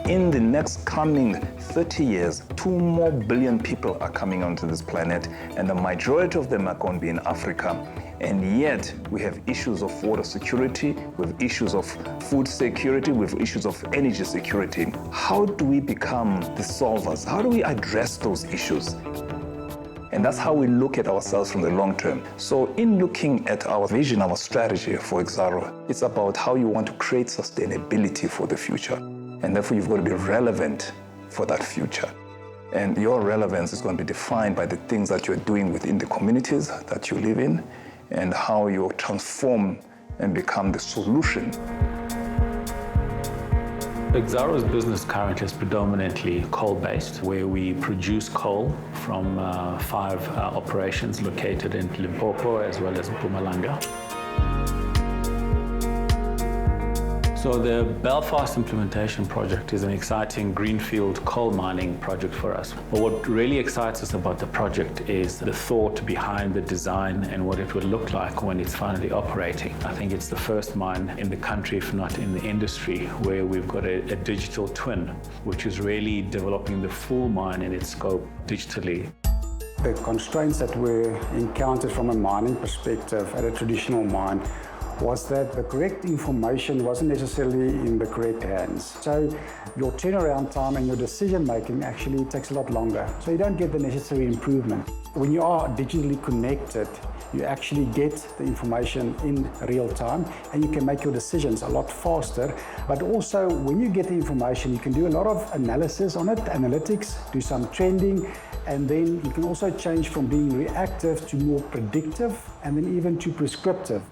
in the next coming 30 years, 2 more billion people are coming onto this planet, and the majority of them are going to be in Africa. And yet, we have issues of water security, we have issues of food security, we have issues of energy security. How do we become the solvers? How do we address those issues? And that's how we look at ourselves from the long term. So in looking at our vision, our strategy for Exxaro, it's about how you want to create sustainability for the future. And therefore, you've got to be relevant for that future. And your relevance is going to be defined by the things that you're doing within the communities that you live in, and how you transform and become the solution. Exxaro's business currently is predominantly coal-based, where we produce coal from 5 operations located in Limpopo as well as Mpumalanga. So the Belfast Implementation Project is an exciting greenfield coal mining project for us. But what really excites us about the project is the thought behind the design and what it would look like when it's finally operating. I think it's the first mine in the country, if not in the industry, where we've got a digital twin, which is really developing the full mine in its scope digitally. The constraints that were encountered from a mining perspective at a traditional mine was that the correct information wasn't necessarily in the correct hands. So your turnaround time and your decision making actually takes a lot longer. So you don't get the necessary improvement. When you are digitally connected, you actually get the information in real time and you can make your decisions a lot faster. But also when you get the information, you can do a lot of analysis on it, analytics, do some trending, and then you can also change from being reactive to more predictive and then even to prescriptive.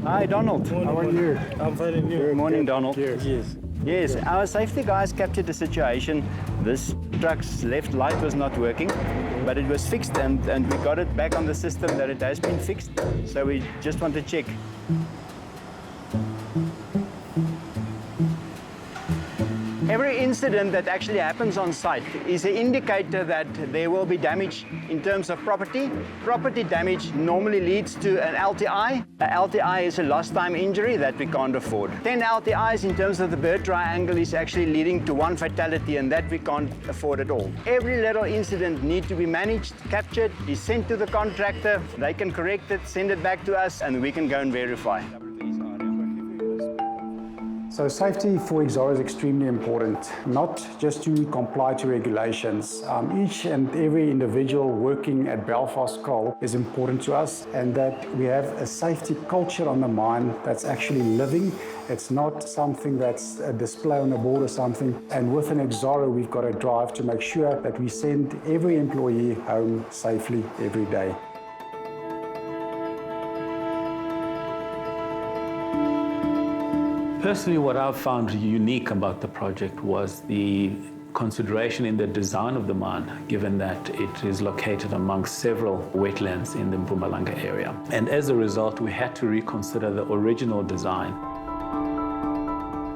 Hi, Donald. How are you? I'm fine, and you? Good morning, Donald. Yes. Yes, our safety guys captured the situation. This truck's left light was not working, but it was fixed, and we got it back on the system that it has been fixed. So we just want to check. Every incident that actually happens on site is an indicator that there will be damage in terms of property. Property damage normally leads to an LTI. An LTI is a lost time injury that we can't afford. 10 LTIs in terms of the bird triangle is actually leading to 1 fatality, and that we can't afford at all. Every little incident needs to be managed, captured, is sent to the contractor. They can correct it, send it back to us, and we can go and verify. So safety for Exxaro is extremely important, not just to comply to regulations. Each and every individual working at Belfast Coal is important to us, and that we have a safety culture on the mine that's actually living. It's not something that's a display on a board or something. And within Exxaro, we've got a drive to make sure that we send every employee home safely every day. Personally, what I've found unique about the project was the consideration in the design of the mine, given that it is located amongst several wetlands in the Mpumalanga area. And as a result, we had to reconsider the original design.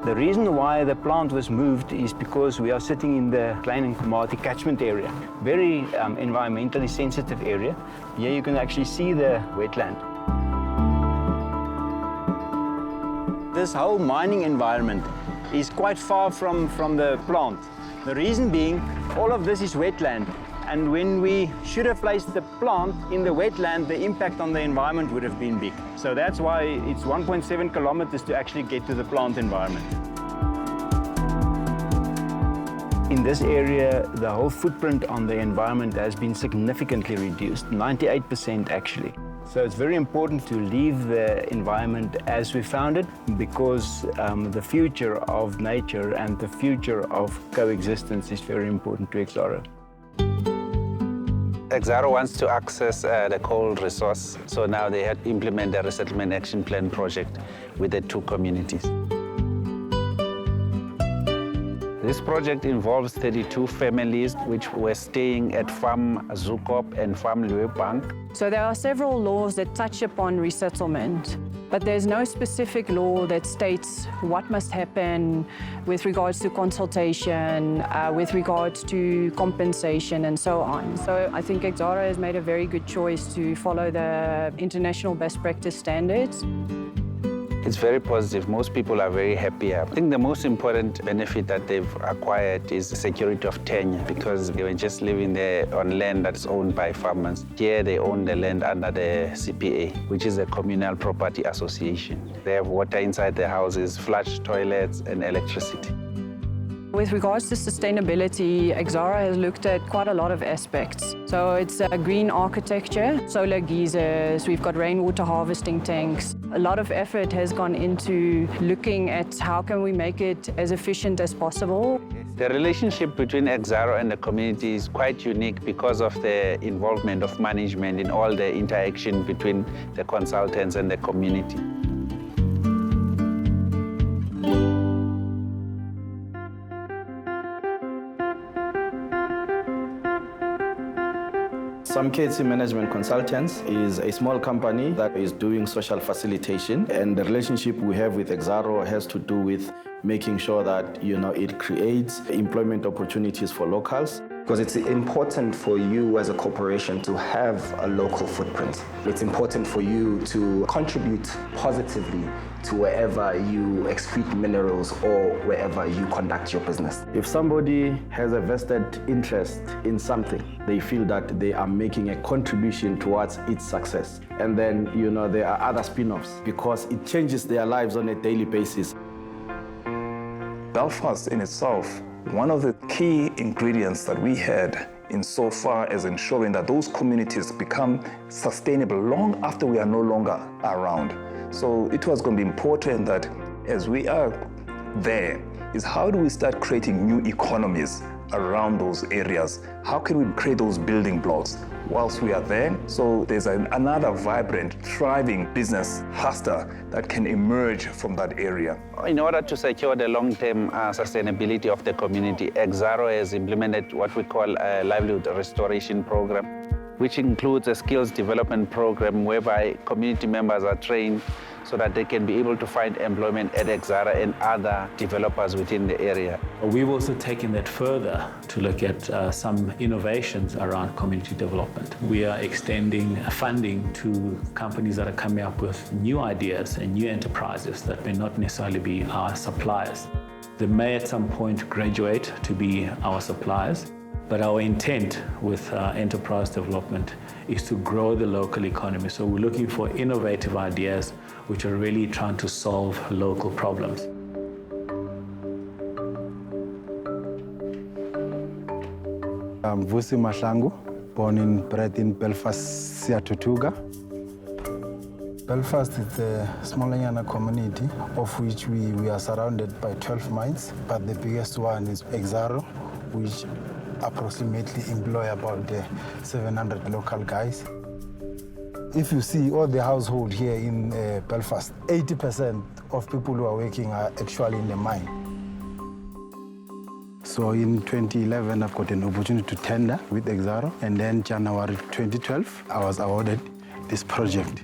The reason why the plant was moved is because we are sitting in the Klein and Komati catchment area, very environmentally sensitive area. Here you can actually see the wetland. This whole mining environment is quite far from the plant. The reason being, all of this is wetland, and when we should have placed the plant in the wetland, the impact on the environment would have been big. So that's why it's 1.7 kilometers to actually get to the plant environment. In this area, the whole footprint on the environment has been significantly reduced, 98% actually. So it's very important to leave the environment as we found it, because the future of nature and the future of coexistence is very important to Exxaro. Exxaro wants to access the coal resource, so now they had to implement the Resettlement Action Plan project with the 2 communities. This project involves 32 families which were staying at Farm Zukop and Farm Bank. So there are several laws that touch upon resettlement, but there's no specific law that states what must happen with regards to consultation, with regards to compensation and so on. So I think Exxaro has made a very good choice to follow the international best practice standards. It's very positive. Most people are very happy. I think the most important benefit that they've acquired is the security of tenure, because they were just living there on land that's owned by farmers. Here they own the land under the CPA, which is a communal property association. They have water inside their houses, flush toilets and electricity. With regards to sustainability, Exxaro has looked at quite a lot of aspects. So it's green architecture, solar geysers, we've got rainwater harvesting tanks. A lot of effort has gone into looking at how can we make it as efficient as possible. The relationship between Exxaro and the community is quite unique because of the involvement of management in all the interaction between the consultants and the community. Some KC Management Consultants is a small company that is doing social facilitation, and the relationship we have with Exxaro has to do with making sure that it creates employment opportunities for locals. Because it's important for you as a corporation to have a local footprint. It's important for you to contribute positively to wherever you excrete minerals or wherever you conduct your business. If somebody has a vested interest in something, they feel that they are making a contribution towards its success. And then, there are other spin-offs because it changes their lives on a daily basis. Belfast in itself, one of the key ingredients that we had in so far as ensuring that those communities become sustainable long after we are no longer around. So it was going to be important that as we are there, is how do we start creating new economies around those areas? How can we create those building blocks whilst we are there? So there's another vibrant, thriving business cluster that can emerge from that area. In order to secure the long-term sustainability of the community, Exxaro has implemented what we call a livelihood restoration program, which includes a skills development program whereby community members are trained so that they can be able to find employment at Exxaro and other developers within the area. We've also taken that further to look at some innovations around community development. We are extending funding to companies that are coming up with new ideas and new enterprises that may not necessarily be our suppliers. They may at some point graduate to be our suppliers, but our intent with enterprise development is to grow the local economy. So we're looking for innovative ideas which are really trying to solve local problems. I'm Vusi Mahlangu, born and bred in Belfast, Siatutuga. Belfast is a small community of which we are surrounded by 12 mines, but the biggest one is Exxaro, which approximately employ about 700 local guys. If you see all the household here in Belfast, 80% of people who are working are actually in the mine. So in 2011, I've got an opportunity to tender with Exxaro, and then January 2012, I was awarded this project.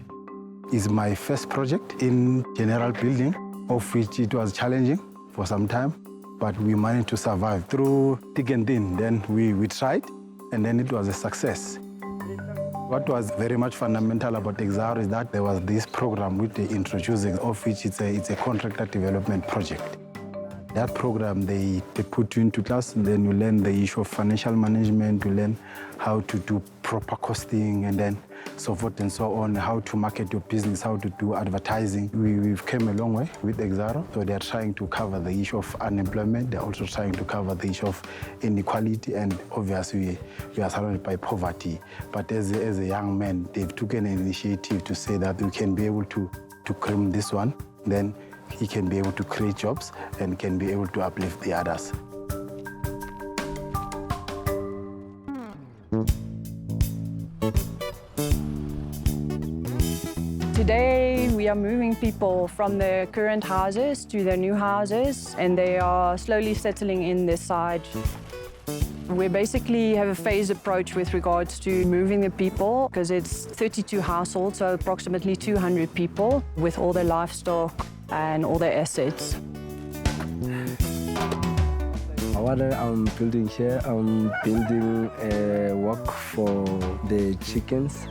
It's my first project in general building, of which it was challenging for some time, but we managed to survive through thick and thin. Then we tried, and then it was a success. What was very much fundamental about Exxaro is that there was this program which they introduced, of which it's a contractor development project. That program, they put you into class, and then you learn the issue of financial management, you learn how to do proper costing, and then so forth and so on, how to market your business, how to do advertising. We've come a long way with Exxaro. So they're trying to cover the issue of unemployment. They're also trying to cover the issue of inequality, and obviously we are surrounded by poverty. But as a young man, they've taken an initiative to say that we can be able to cream this one, then he can be able to create jobs and can be able to uplift the others. Today we are moving people from their current houses to their new houses, and they are slowly settling in this side. We basically have a phased approach with regards to moving the people, because it's 32 households, so approximately 200 people with all their livestock and all their assets. What I'm building here, I'm building a walk for the chickens.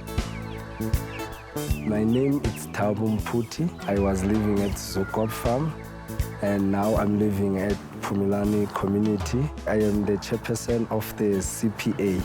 My name is Thabo Mputi. I was living at Zukop Farm, and now I'm living at Pumilani Community. I am the chairperson of the CPA.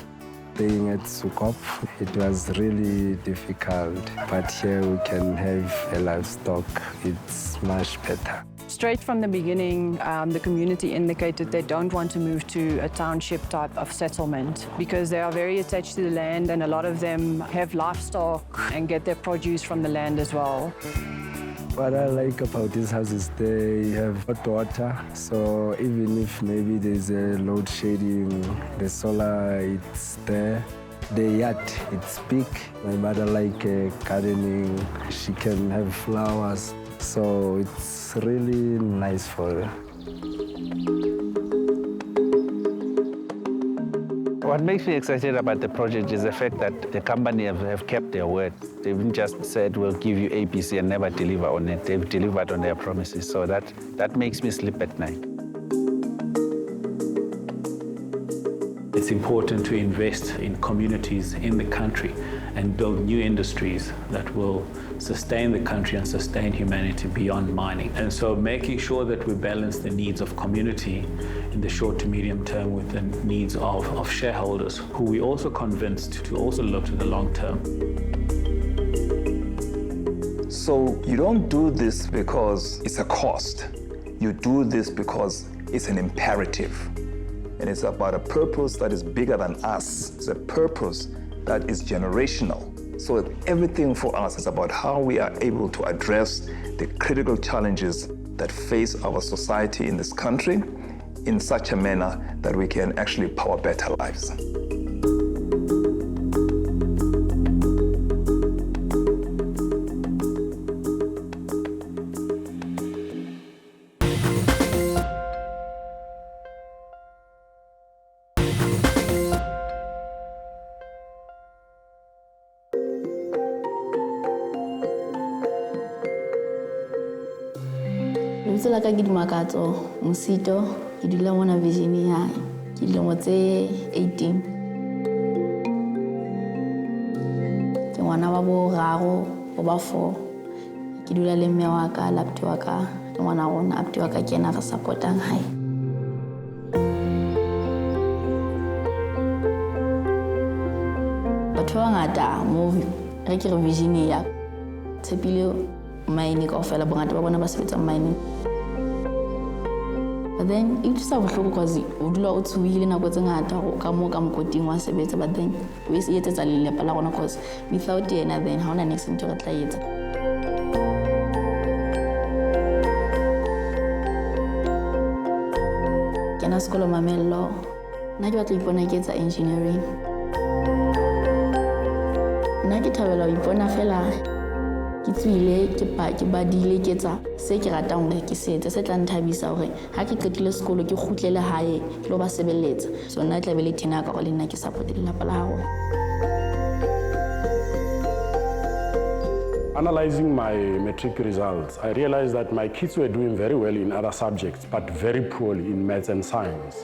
Staying at Zukop, it was really difficult, but here we can have a livestock. It's much better. Straight from the beginning, the community indicated they don't want to move to a township type of settlement because they are very attached to the land, and a lot of them have livestock and get their produce from the land as well. What I like about this house is they have hot water, so even if maybe there's a load shedding, the solar it's there. The yard, it's big. My mother like gardening. She can have flowers, so it's really nice for her. What makes me excited about the project is the fact that the company have kept their word. They haven't just said, we'll give you ABC and never deliver on it. They've delivered on their promises, so that makes me sleep at night. It's important to invest in communities in the country and build new industries that will sustain the country and sustain humanity beyond mining. And so making sure that we balance the needs of community in the short to medium term with the needs of shareholders, who we also convinced to also look to the long term. So you don't do this because it's a cost. You do this because it's an imperative. And it's about a purpose that is bigger than us. It's a purpose that is generational. So everything for us is about how we are able to address the critical challenges that face our society in this country in such a manner that we can actually power better lives. Lebitso la ka ke Dimakatso Mosito, ke dula mona Virginia, ke dilemo tse 18. Ke ngwana wa bo raro, o ba 4. Ke dula le mme wa ka, lapti wa ka, ke ngwana rona, apti wa ka ke ena re supportang hae. Batho ba ngata mo re ke re Virginia, tshepile mining kaofela bongata ba bona ba sebetsa mining. But then it is bohloko because o dula o tshuile nako tse ngata go ka mo ka mokoting wa sebetsa, but then we se etsetsa lelapa la rona because without yena then ha ona next thing re tla etsa. Ke na sekolo Mamello, nna ke batla ipona ke etsa engineering. Nna ke thabela ho ipona fela ke tswile ke badile ke tsa se ke ratang hore ke setse se tla nthabisa hore ha ke qetile sekolo ke khutlele hae ke lo ba sebeletsa, so nna tla be le thena ka go le nna ke support lelapa la hao. Analyzing my matric results, I realized that my kids were doing very well in other subjects, but very poorly in maths and science.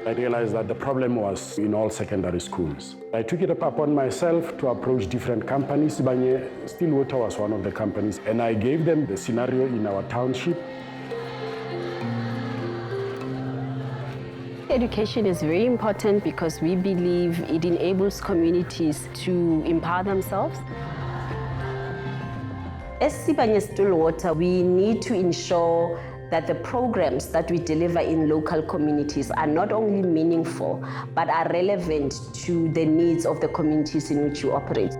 I realized that the problem was in all secondary schools. I took it upon myself to approach different companies. Banye Stillwater was one of the companies, and I gave them the scenario in our township. Education is very important because we believe it enables communities to empower themselves. As Sibanye Stillwater, we need to ensure that the programs that we deliver in local communities are not only meaningful, but are relevant to the needs of the communities in which you operate.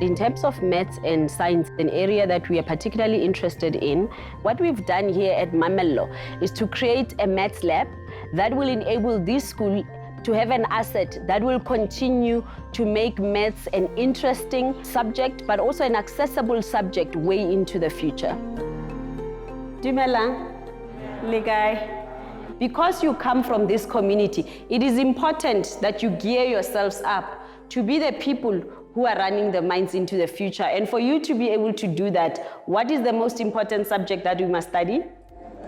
In terms of maths and science, an area that we are particularly interested in, what we've done here at Mamello is to create a maths lab that will enable this school to have an asset that will continue to make maths an interesting subject, but also an accessible subject way into the future. Dumelang, le kae? Because you come from this community, it is important that you gear yourselves up to be the people who are running the minds into the future. And for you to be able to do that, what is the most important subject that we must study?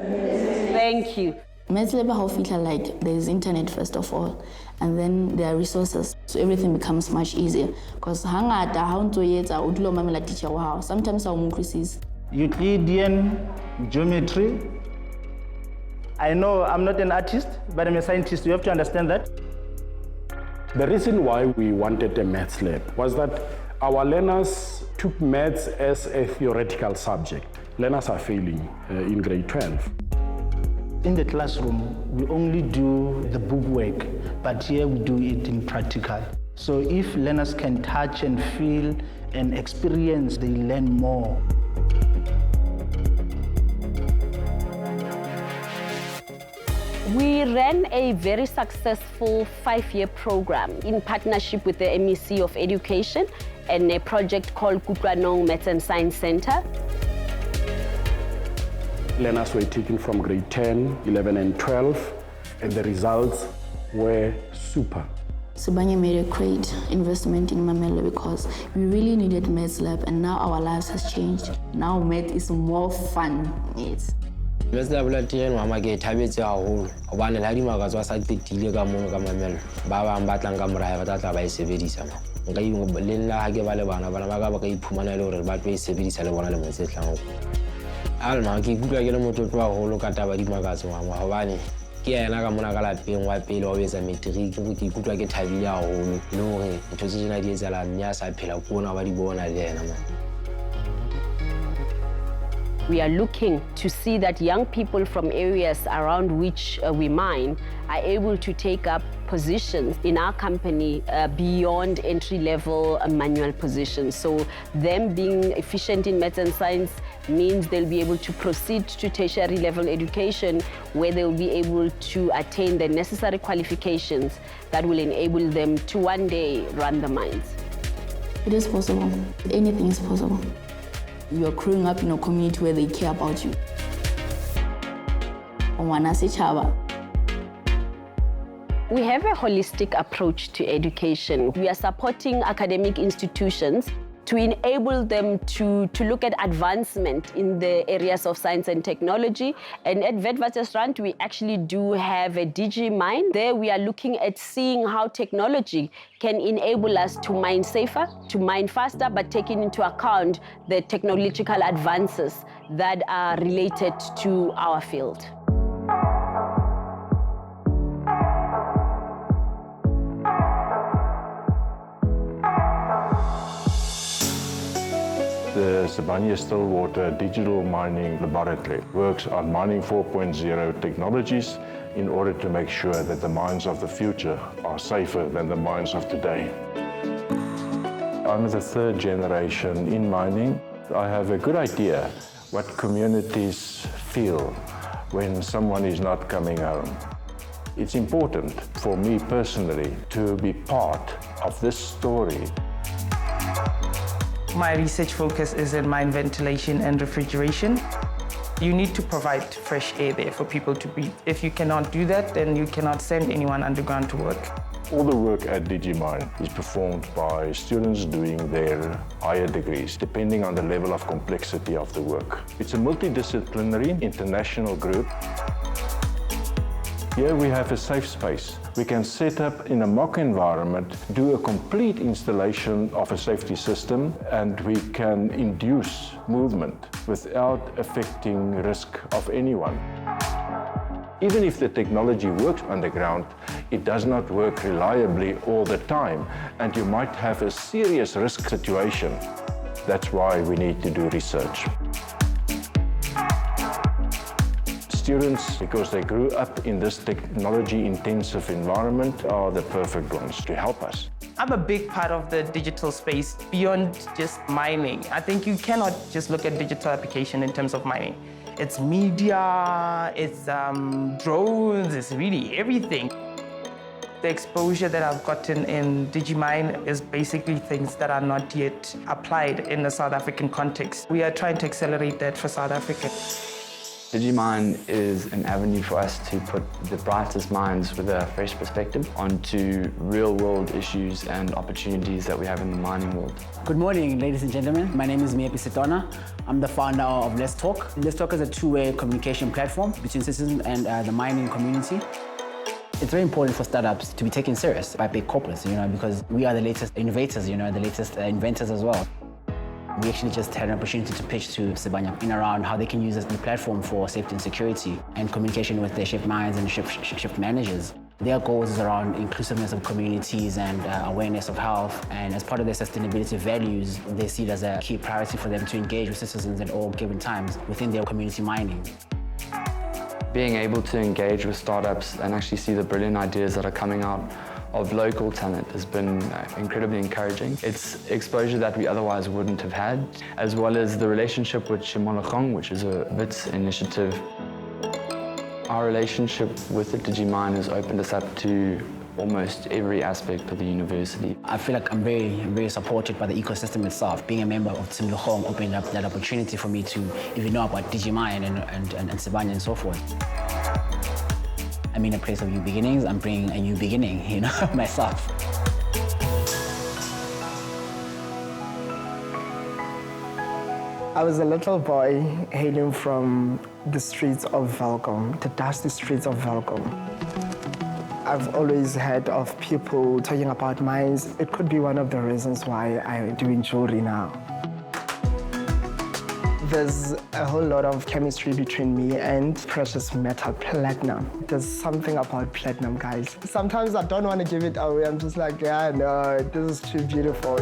Thank you. Maths lab how feel like there's internet first of all, and then there are resources, so everything becomes much easier. Because hangata how to yet I would lo mamela teacher wow. Sometimes I increases. Euclidean geometry. I know I'm not an artist, but I'm a scientist. You have to understand that. The reason why we wanted a maths lab was that our learners took maths as a theoretical subject. Learners are failing in grade 12. In the classroom, we only do the book work, but here we do it in practical. So if learners can touch and feel and experience, they learn more. We ran a very successful 5-year program in partnership with the MEC of Education and a project called Kutlwanong Maths and Science Center. Learners were taken from grade 10, 11, and 12, and the results were super. Sibanye made a great investment in Mamela because we really needed maths lab, and now our lives has changed. Now math is more fun. Yes. Maths lab la teng mama ke thabetse haholo hobane la dimaka tswa sa tetile ka mono ka Mamela ba bang ba tlang ka morae ba tla ba e sebedisa ma nka le nna ha ke ba le bana ba ka iphumana le hore ba tlo e sebedisa le bona le motse tlang alma ke ikutlwa ke le motlotlo haholo ka taba dimaka tswa mama hobane ke yena ka mona ka lapeng wa pele wa betsa matric ke ikutlwa ke thabile haholo le hore ntho tse tsena di etsala nya sa phela kona ba di bona le yena ma. We are looking to see that young people from areas around which we mine are able to take up positions in our company beyond entry-level manual positions. So them being efficient in maths and science means they'll be able to proceed to tertiary level education where they'll be able to attain the necessary qualifications that will enable them to one day run the mines. It is possible. Anything is possible. You are growing up in a community where they care about you. We have a holistic approach to education. We are supporting academic institutions to enable them to look at advancement in the areas of science and technology. And at Witwatersrand, we actually do have a DigiMine. There we are looking at seeing how technology can enable us to mine safer, to mine faster, but taking into account the technological advances that are related to our field. The Sibanye Stillwater Digital Mining Laboratory works on mining 4.0 technologies in order to make sure that the mines of the future are safer than the mines of today. I'm the third generation in mining. I have a good idea what communities feel when someone is not coming home. It's important for me personally to be part of this story. My research focus is in mine ventilation and refrigeration. You need to provide fresh air there for people to breathe. If you cannot do that, then you cannot send anyone underground to work. All the work at DigiMine is performed by students doing their higher degrees, depending on the level of complexity of the work. It's a multidisciplinary international group. Here we have a safe space. We can set up in a mock environment, do a complete installation of a safety system, and we can induce movement without affecting risk of anyone. Even if the technology works underground, it does not work reliably all the time, and you might have a serious risk situation. That's why we need to do research. Students, because they grew up in this technology-intensive environment, are the perfect ones to help us. I'm a big part of the digital space beyond just mining. I think you cannot just look at digital application in terms of mining. It's media, it's drones, it's really everything. The exposure that I've gotten in DigiMine is basically things that are not yet applied in the South African context. We are trying to accelerate that for South Africa. DigiMine is an avenue for us to put the brightest minds with a fresh perspective onto real-world issues and opportunities that we have in the mining world. Good morning, ladies and gentlemen. My name is Miepi Sitona. I'm the founder of Let's Talk. Let's Talk is a two-way communication platform between citizens and the mining community. It's very important for startups to be taken serious by big corporates, because we are the latest innovators, the latest inventors as well. We actually just had an opportunity to pitch to Sibanya in around how they can use this new platform for safety and security and communication with their shift minds and shift managers. Their goals is around inclusiveness of communities and awareness of health. And as part of their sustainability values, they see it as a key priority for them to engage with citizens at all given times within their community mining. Being able to engage with startups and actually see the brilliant ideas that are coming out of local talent has been incredibly encouraging. It's exposure that we otherwise wouldn't have had, as well as the relationship with Shimologong, which is a Wits initiative. Our relationship with the DigiMine has opened us up to almost every aspect of the university. I feel like I'm very supported by the ecosystem itself. Being a member of Shimologong opened up that opportunity for me to even know about DigiMine and Sibanya and so forth. I'm in a place of new beginnings. I'm bringing a new beginning, myself. I was a little boy hailing from the streets of Welkom, the dusty streets of Welkom. I've always heard of people talking about mines. It could be one of the reasons why I'm doing jewelry now. There's a whole lot of chemistry between me and precious metal, platinum. There's something about platinum, guys. Sometimes I don't want to give it away. I'm just like, yeah, no, this is too beautiful.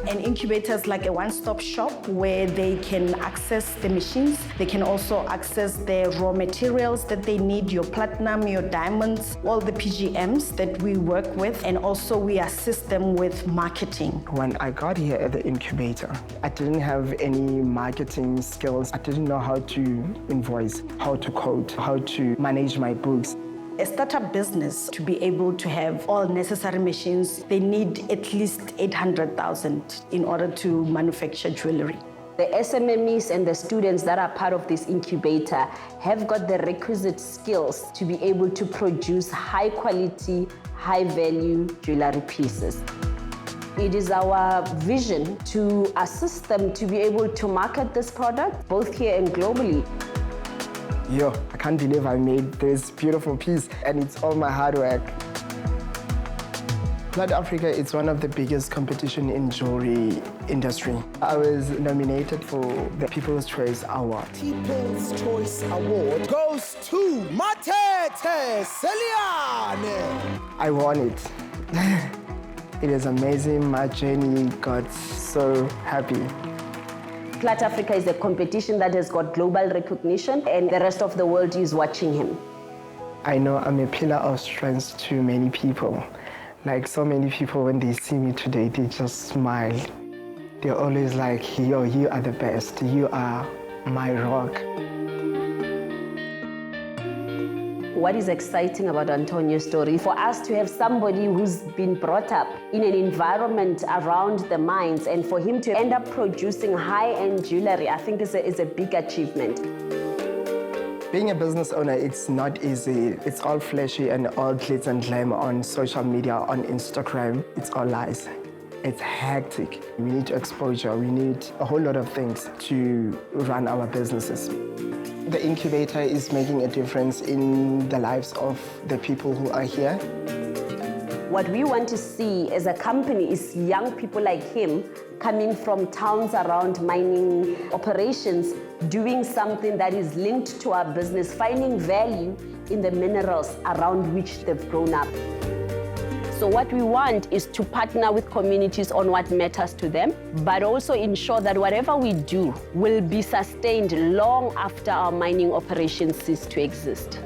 An incubator is like a one-stop shop where they can access the machines. They can also access the raw materials that they need, your platinum, your diamonds, all the PGMs that we work with, and also we assist them with marketing. When I got here at the incubator, I didn't have any marketing skills. I didn't know how to invoice, how to code, how to manage my books. A startup business, to be able to have all necessary machines, they need at least 800,000 in order to manufacture jewelry. The SMMEs and the students that are part of this incubator have got the requisite skills to be able to produce high quality, high value jewelry pieces. It is our vision to assist them to be able to market this product, both here and globally. Yo, I can't believe I made this beautiful piece, and it's all my hard work. South Africa is one of the biggest competition in jewelry industry. I was nominated for the People's Choice Award. People's Choice Award goes to Matete Seliane. I won it. It is amazing. My journey got so happy. Plat Africa is a competition that has got global recognition and the rest of the world is watching him. I know I'm a pillar of strength to many people. Like so many people, when they see me today, they just smile. They're always like, yo, you are the best. You are my rock. What is exciting about Antonio's story, for us to have somebody who's been brought up in an environment around the mines and for him to end up producing high-end jewelry, I think is a big achievement. Being a business owner, it's not easy. It's all flashy and all glitz and glam on social media, on Instagram. It's all lies. It's hectic. We need exposure. We need a whole lot of things to run our businesses. The incubator is making a difference in the lives of the people who are here. What we want to see as a company is young people like him coming from towns around mining operations, doing something that is linked to our business, finding value in the minerals around which they've grown up. So what we want is to partner with communities on what matters to them, but also ensure that whatever we do will be sustained long after our mining operations cease to exist.